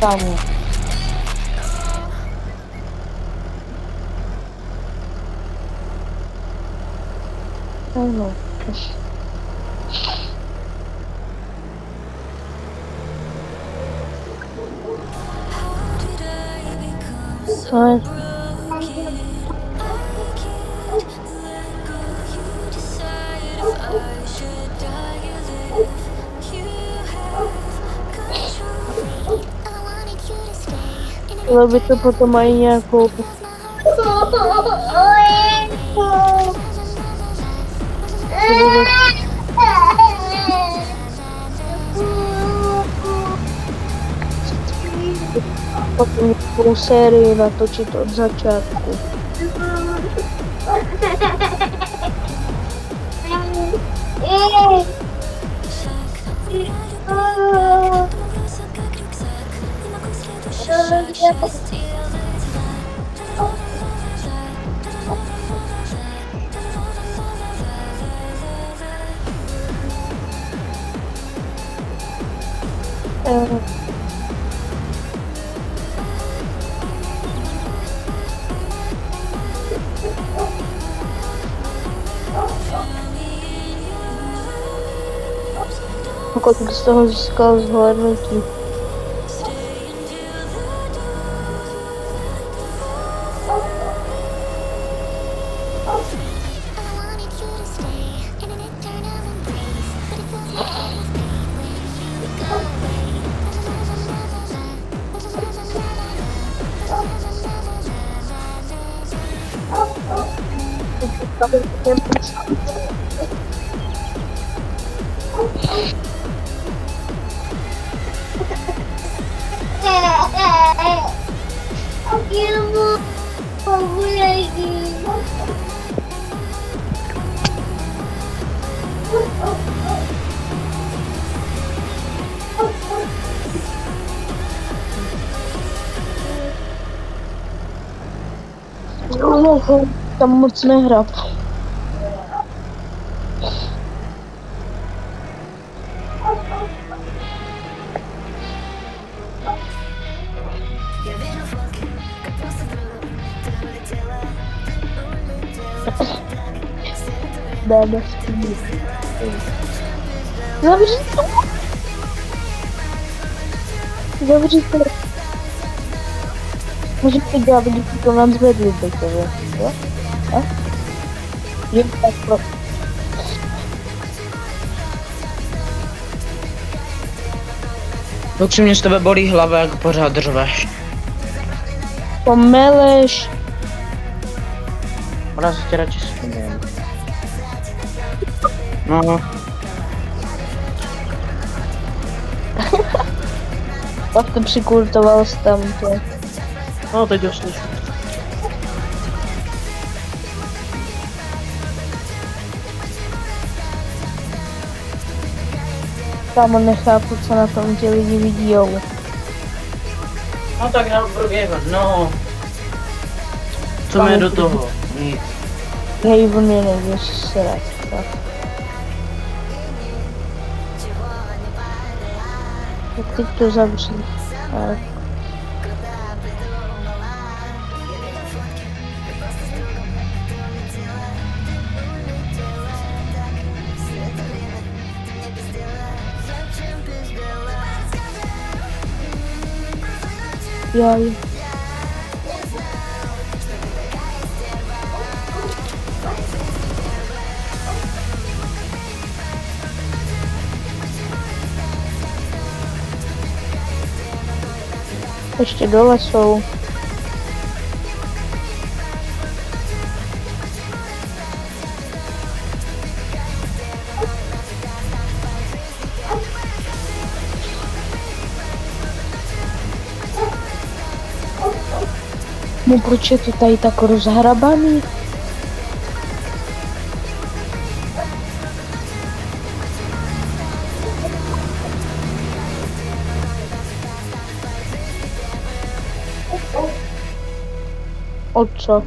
Kámo. Ano. Ale... Ale by to potom mají nějakou... Potom nějakou sérii natočit od začátku. Kolik z toho získal zhlédnutí? Tam moc nehrát. Dáme spíš. Zavři to! Zavři to! Můžete dělat, když to nám zvedli takové, jo? Je tak pro... Protože mě z tebe bolí hlava, jak pořád řveš. Pomeleš. Ona se tě radši směje. No. Pak to přikultoval jsi tam, to. No, teď ho slyšu. Kámo, nechápu, co na tom ti lidi vidíjou. No tak já budu běhat, no. Co mě do toho? Nic. Hej, on je největší srát, tak. Tak teď to zavří. Tak. Jaj. Ještě dole jsou. No proč je to tady tak rozhrabaný? O co?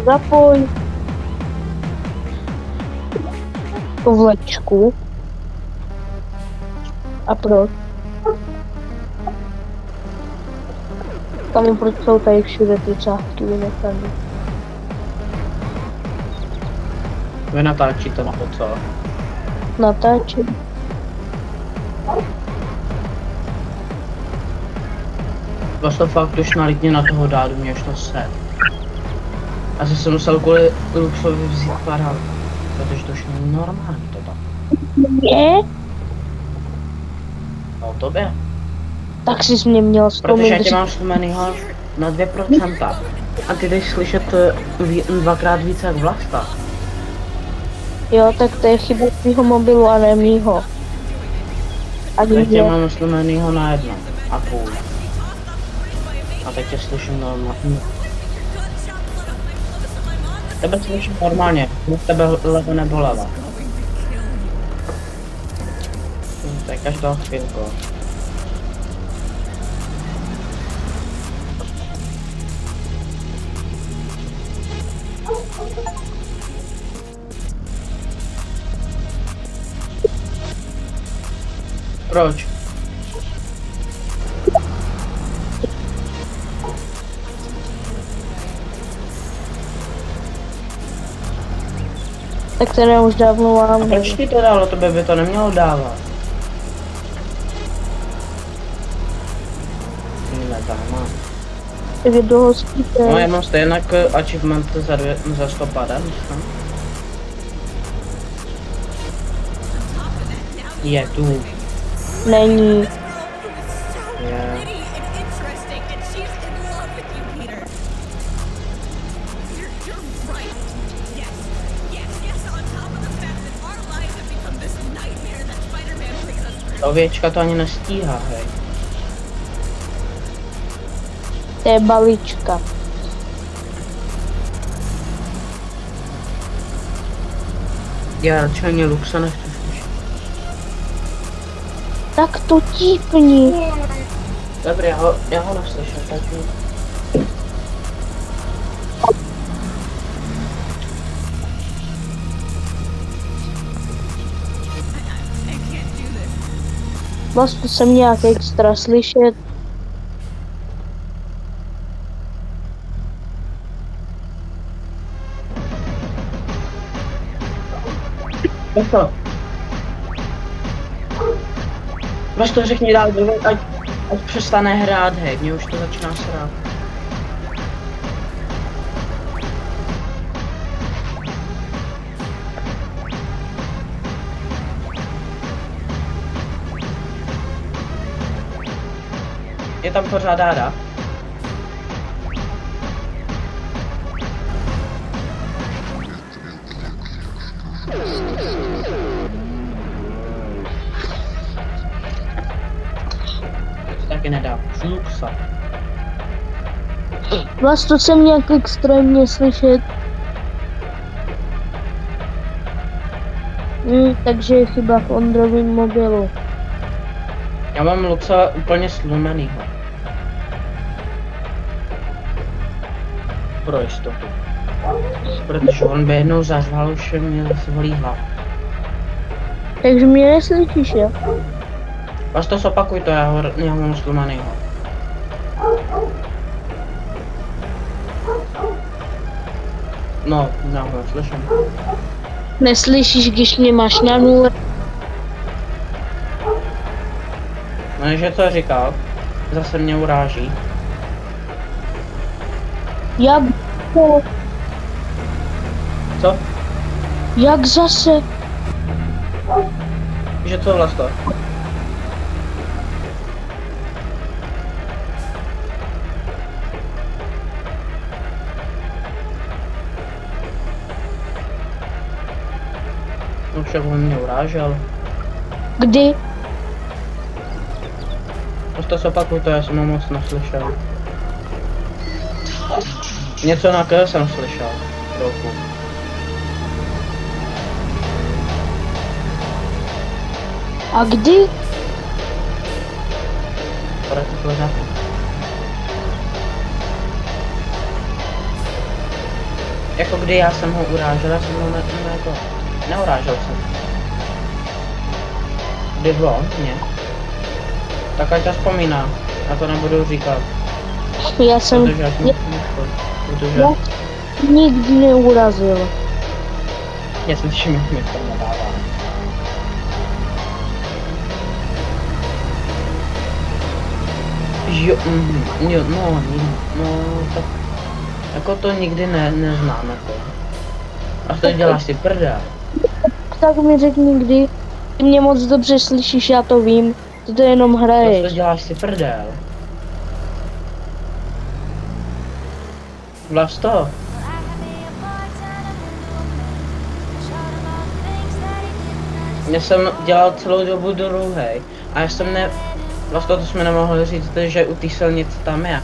Zapoj vlečku. A proč? Tam proč jsou tady všude ty částky vynechané? Vy natáčíte na to, co? Natáčím. Vlastně fakt už nalítně na toho dádu, mě už to set. Asi jsem musel kvůli Luxovi vzít parál, protože to už není normální to tam. Je? No tobě. Tak jsi mě měl Protože já tě zkoumit. mám slumenýho na 2%. A ty jdeš slyšet dvakrát víc jak Vlasta. Jo, tak to je chyba tvýho mobilu a ne mýho. Ani Já tě mě. mám slumenýho na 1,5. A teď tě slyším normálně. Tebe slyším normálně, u tebe levo nebo leva. To je každá chvilku. Proč? Tak to já už dávno A mám. proč ti to dalo? Tebe by to nemělo dávat. Nezajímá. Tak je do hospíte. No já mám stejně achievement za 150, myslím. Je tu. Není. Je. Ta ověčka to ani nestíhá, hej. To je balíčka. Já radši ani Luxa nechci slyšet. Tak to típni. Dobrý, já ho neslyším, takže... Vlastně jsem nějak extra slyšet. Co? Máš to řekni dál, ať přestane hrát, hej, mě už to začíná srát. Je tam pořád dáda? Taky nedá. Luxa. Vlastně jsem nějak extrémně slyšet. Takže je chyba v Ondrovým mobilu. Já mám Luxa úplně slumenýho. Pro jistotu. Protože on by jednou zařval, už mě zvolí hlavu. Takže mě neslyšíš, jo? Vás to zopakuj to, já mám slumenýho. No, já ho slyším. Neslyšíš, když mě máš na nule. No, že co říkal? Zase mě uráží. Jak? Co? Jak zase? Že co vlastně? No však on mě urážel. Kdy? Prostě se opakuju, to já jsem ho moc neslyšel. Něco na K jsem slyšel. Trochu. A kdy? Proč to pořádku? Jako kdy já jsem ho urážel, já jsem ho neurážel jsem. Kdy bylo? Ne. Tak ať to vzpomíná, já to nebudu říkat. Já jsem Protože já nikdy neurazil. já jsem si mi to nedává. Jo, jo, no, tak jako to nikdy neznáme to. A to děláš si prdel. Tak mi řekni kdy. Ty mě moc dobře slyšíš, já to vím. Ty to jenom To hraješ. děláš si prdel. Vlasto. Já jsem dělal celou dobu druhej. A já jsem Vlasto, to jsme nemohli říct, že u té silnice tam je.